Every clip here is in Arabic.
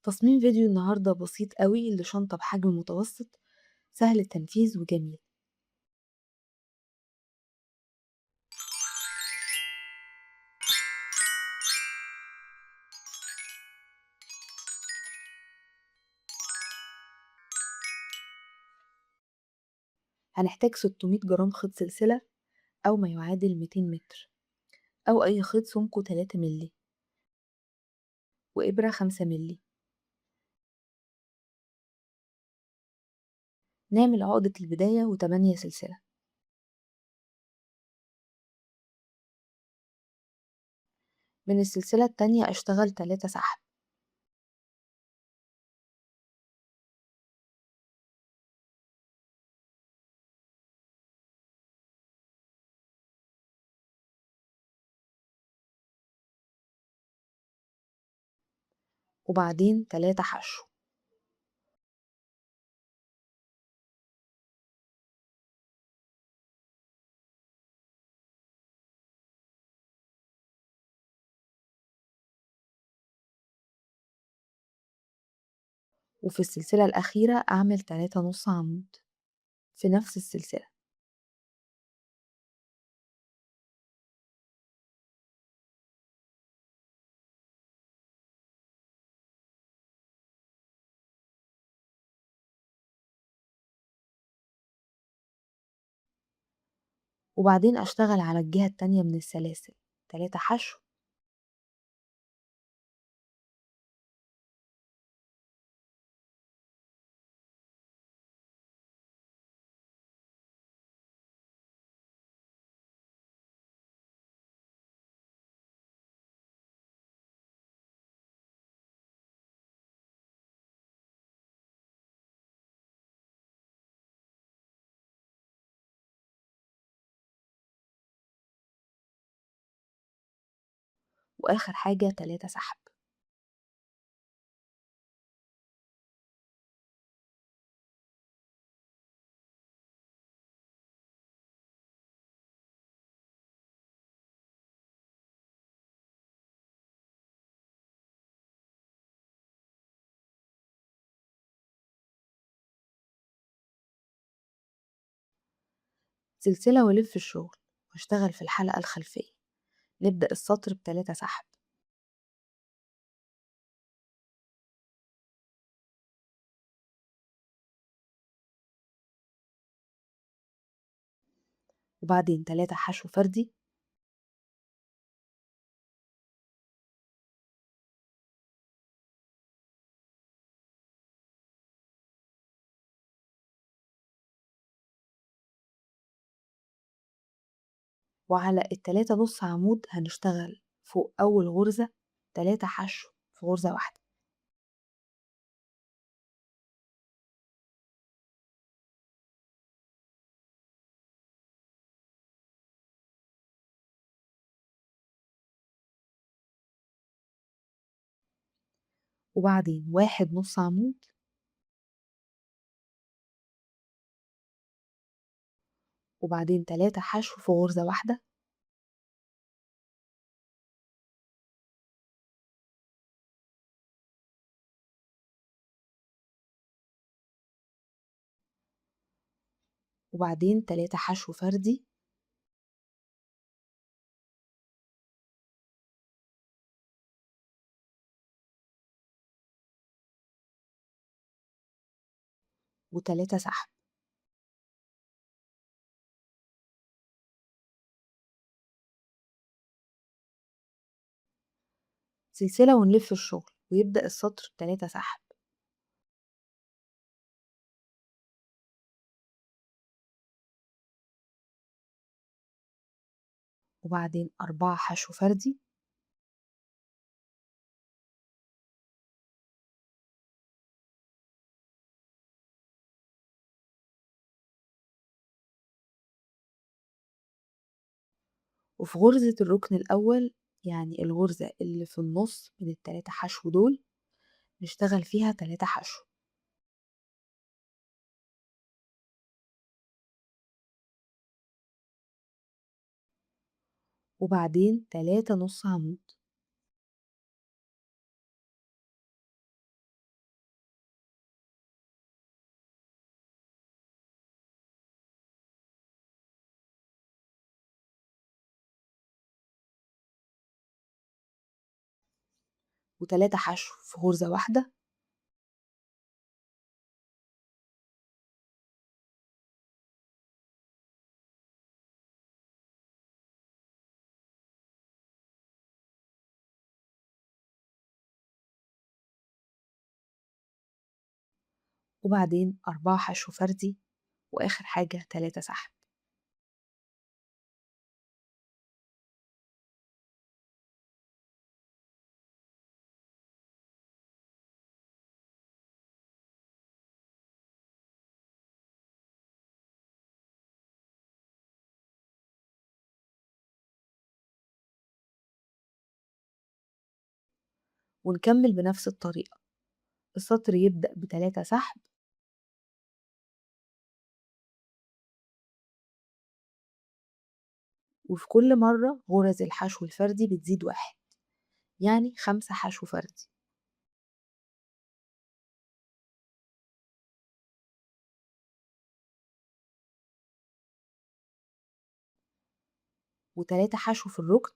تصميم فيديو النهاردة بسيط قوي لشنطة بحجم متوسط، سهل التنفيذ وجميل. هنحتاج 600 جرام خيط سلسلة أو ما يعادل 200 متر، أو أي خيط سمكه 3 ملي، وإبرة 5 ملي. نعمل عقدة البداية و8 سلسلة. من السلسلة التانية أشتغل 3 سحب، وبعدين 3 حشو. وفي السلسلة الأخيرة أعمل 3 نص عمود في نفس السلسلة. وبعدين أشتغل على الجهة التانية من السلاسل 3 حشو. وآخر حاجة 3 سحب. سلسلة وألف الشغل واشتغل في الحلقة الخلفية. نبدأ السطر ب3 سحب، وبعدين 3 حشو فردي، وعلى ال3 نص عمود هنشتغل فوق أول غرزة 3 حشو في غرزة واحدة. وبعدين 1 نص عمود، وبعدين 3 حشو في غرزة واحدة، وبعدين 3 حشو فردي، و3 سحب. سلسلة ونلف الشغل ويبدأ السطر ب3 سحب، وبعدين 4 حشو فردي، وفي غرزة الركن الأول، يعني الغرزة اللي في النص من ال3 حشو دول، نشتغل فيها 3 حشو، وبعدين 3 نص عمود، و3 حشو في غرزة واحدة، وبعدين 4 حشو فردي، وآخر حاجة 3 سحب. ونكمل بنفس الطريقة، السطر يبدأ ب3 سحب، وفي كل مرة غرز الحشو الفردي بتزيد 1، يعني 5 حشو فردي. و3 حشو في الركن،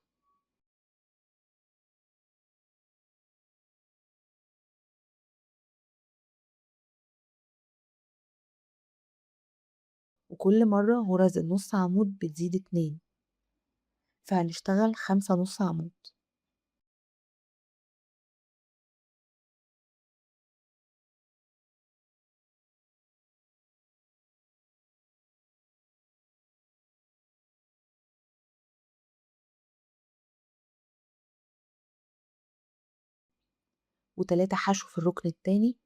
وكل مرة غرز النص عمود بتزيد 2، فهنشتغل 5 نص عمود. و3 حشو في الركن التاني،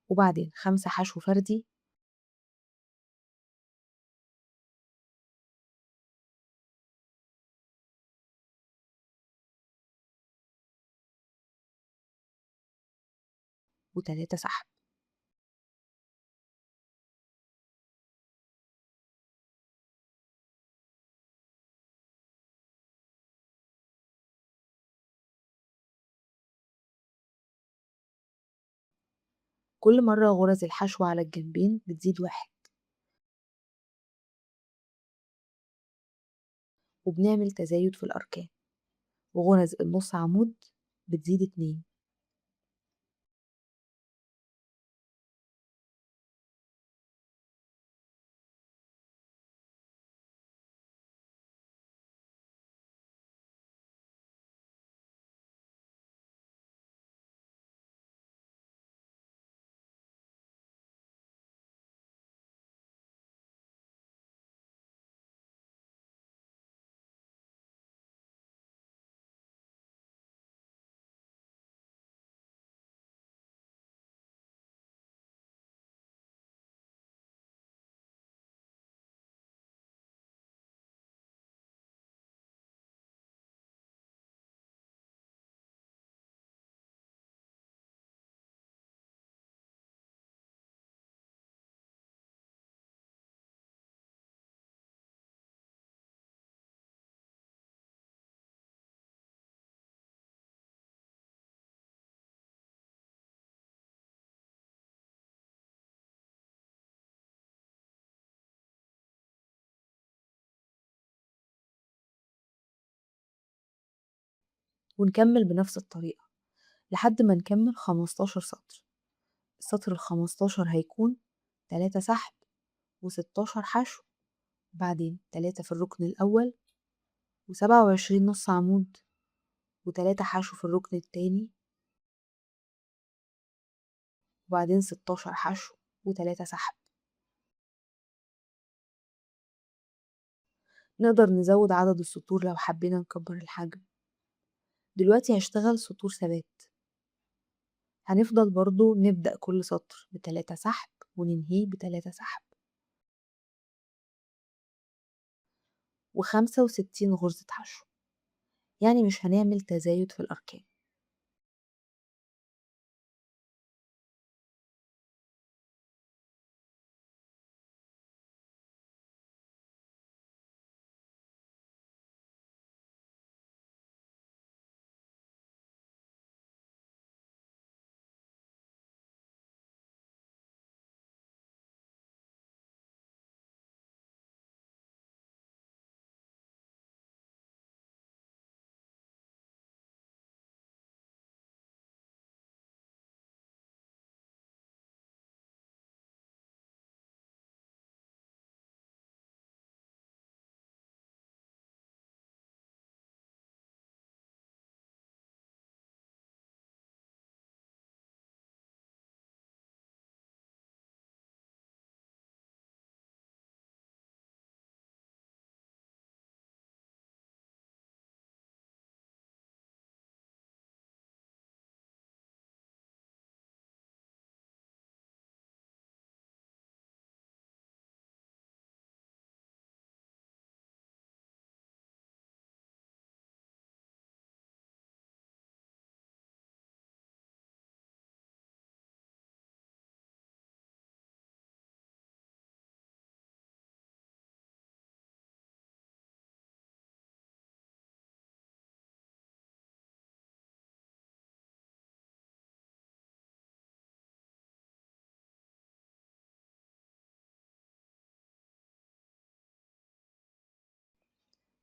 وبعدين 5 حشو فردي، و3 سحب. كل مرة غرز الحشو على الجنبين بتزيد 1، وبنعمل تزايد في الأركان، وغرز النص عمود بتزيد 2. ونكمل بنفس الطريقة لحد ما نكمل 15 سطر. السطر ال15 هيكون 3 سحب و16 حشو، وبعدين 3 في الركن الأول، و27 نص عمود، و3 حشو في الركن التاني، وبعدين 16 حشو و3 سحب. نقدر نزود عدد السطور لو حبينا نكبر الحجم. دلوقتي هشتغل سطور ثبات، هنفضل برضو نبدأ كل سطر ب3 سحب وننهيه ب3 سحب، و65 غرزة حشو، يعني مش هنعمل تزايد في الأركان.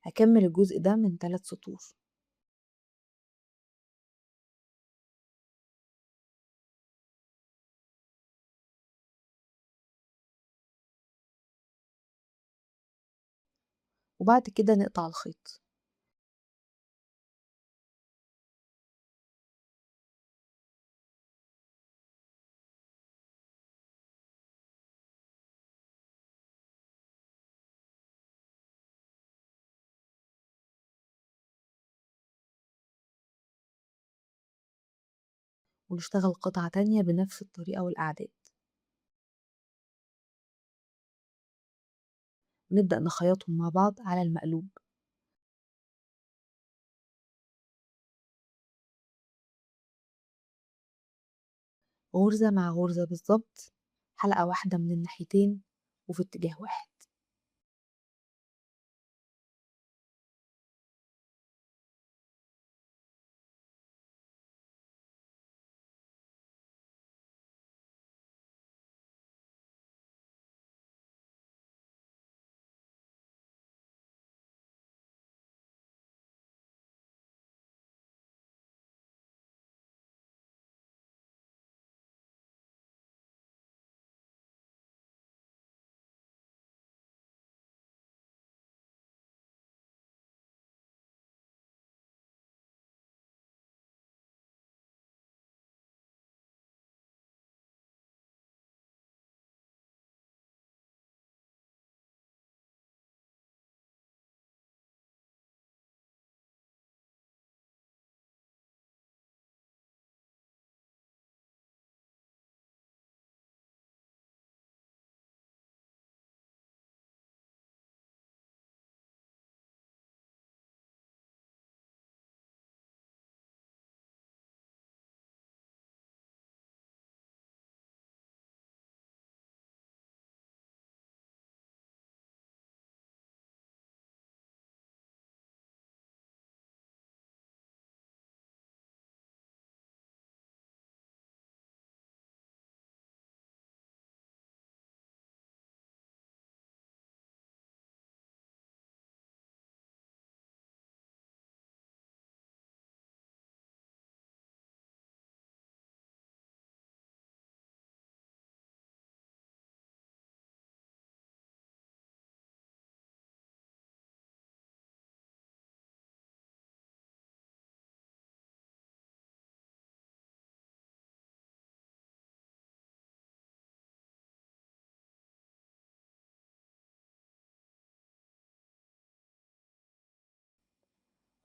هكمل الجزء ده من 3 سطور. وبعد كده نقطع الخيط. ونشتغل قطعة تانية بنفس الطريقة والأعداد. ونبدأ نخيطهم مع بعض على المقلوب. غرزة مع غرزة بالظبط، حلقة واحدة من الناحيتين وفي اتجاه واحد.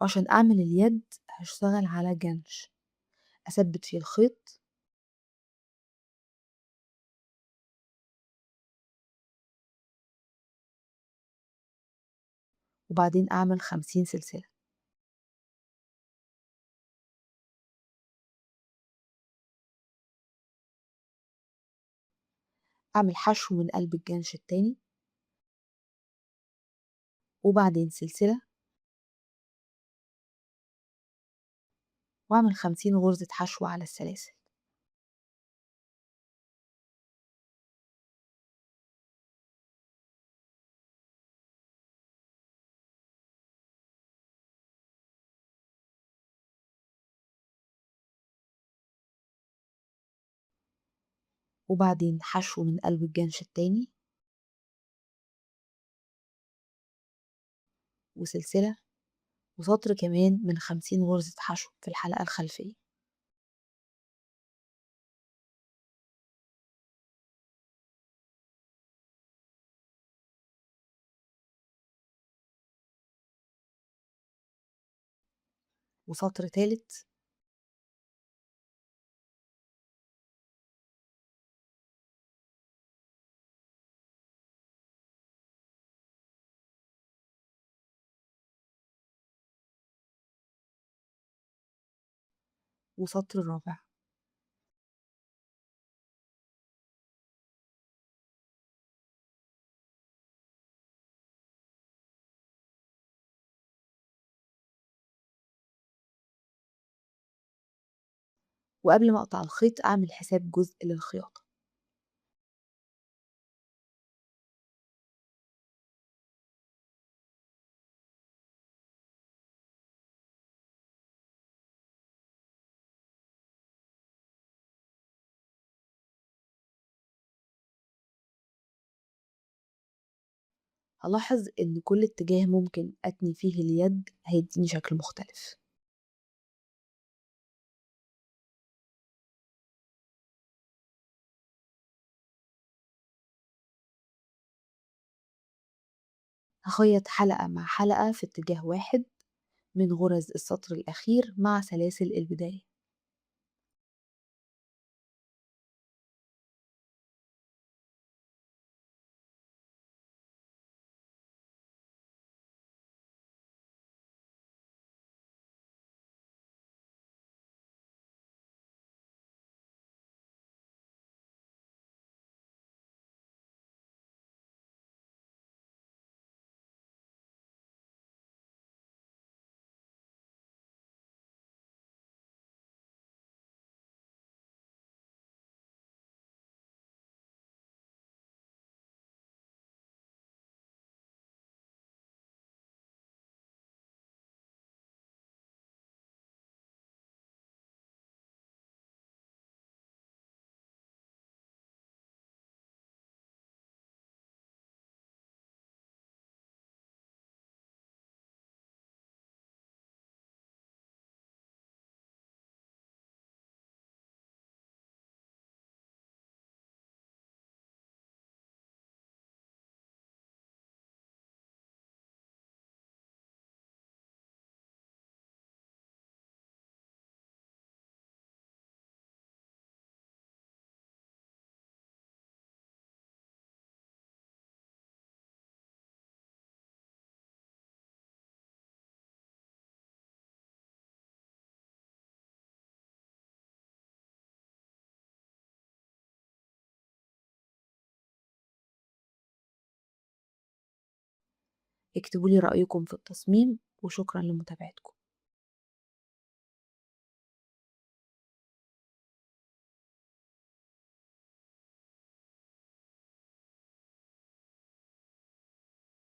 وعشان أعمل اليد هشتغل على جنش أثبت فيه الخيط، وبعدين أعمل 50 سلسلة. أعمل حشو من قلب الجنش التاني، وبعدين سلسلة، وأعمل 50 غرزة حشو على السلاسل. وبعدين حشو من قلب الجنش التاني، وسلسلة، وسطر كمان من 50 غرزة حشو في الحلقة الخلفية. وسطر تالت، وسطر رابع. وقبل ما أقطع الخيط أعمل حساب جزء للخياطة. هلاحظ إن كل اتجاه ممكن أتني فيه اليد هيديني شكل مختلف. هخيط حلقة مع حلقة في اتجاه واحد من غرز السطر الأخير مع سلاسل البداية. اكتبوا لي رأيكم في التصميم وشكرا لمتابعتكم.